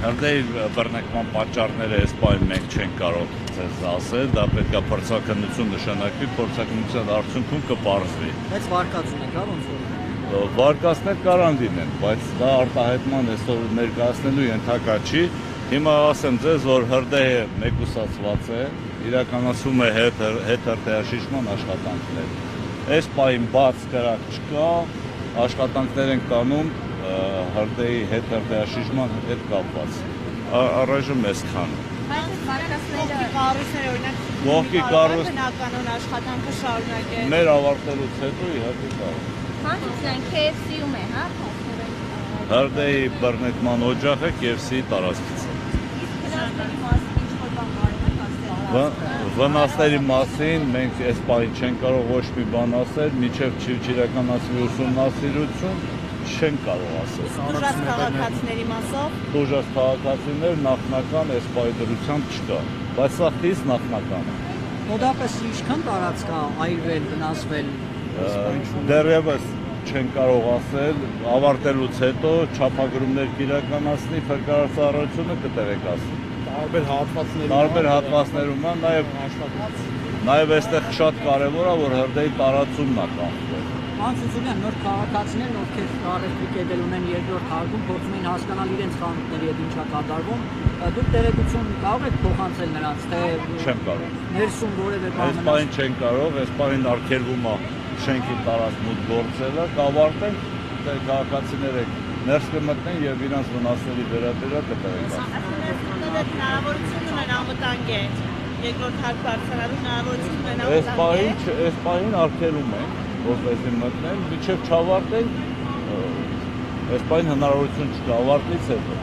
Հրդեհի բռնկման պատճառները այս պահին մենք չենք կարող ձեզ ասել, դա պետք է փորձաքննություն նշանակվի, փորձաքննության արդյունքում կպարզվի։ Բայց վարկածուն եք, ոնց որ։ Վարկածներ կարան լինեն, բայց դա արտահայտման այսօր ներկայացնելու ենթակա չի։ Հիմա ասեմ ձեզ, որ հրդեհը մեկուսացված է, իրականացվում է հետհրդեհաշիժման աշխատանքներ։ Այս պահին բաց կրակ չկա, աշխատանքներ են կանում հրդեհի հետհրդեհաշիժման հետ կապված։ Առայժմ այսքան։ Կողքի կառույցները բնականոն աշխատանքը շարունակել։ Մեր ավարտելուց հետո իհարկե կարող։ Հանցուցան KFC-ում է, հա? Հրդեհի բռնկման օջախը KFC-ի տարածքից է։ Վնասների մասին մենք այս պահին չենք կարող ոչ մի բան ասել, մինչև չիրականացվի ուսումնասիրություն չենք կարող ասել։ Դժվար քաղաքացիների մասով։ Դժվար քաղաքացիներ նախնական այս պահի դրությամբ չկա, բայց սա խիստ նախնական է։ Մոտապես ինչքան տարածք կա այրվել, վնասվել։ Դեռևս չեն կարող ասել, ավարտելուց հետո չափագրումներ կիրականացնի, փրկարարծառայությունը կտեղեկացնի։ Տարբեր հատվածներում է, նաև այստեղ շատ կարևոր է, որ հրդեհի տարածումն է կանխվել։ Հանցուցումյան նոր քաղաքացիներն, ովքեր առևտրի կետել ունեն երկրորդ հարկում, փորձում են հասկանալ իրենց խանութների հետ ինչա կատարվում, դուք տեղեկություն կարող եք փոխանցել նրանց, թե չեմ կարող։ Ներսում որևէ բան։ Այս պահին չեն կարող, այս պահին արգելվում է շենքի տարած մուտք գործելը, կավարտենք, քաղաքացիները ներս կմտնեն եւ իրենց վնասների վերաբերյալ կտեղեկացնեն։ Հնարավորություն ունեն անվտանգ է երկրորդ հարկ բարձրանալու հնարավորություն ունեն Այս պահին արգելում են, որպեսզի մտնեն, մինչև չավարտենք, այս պահին հնարավորություն չկա, ավարտից հետո։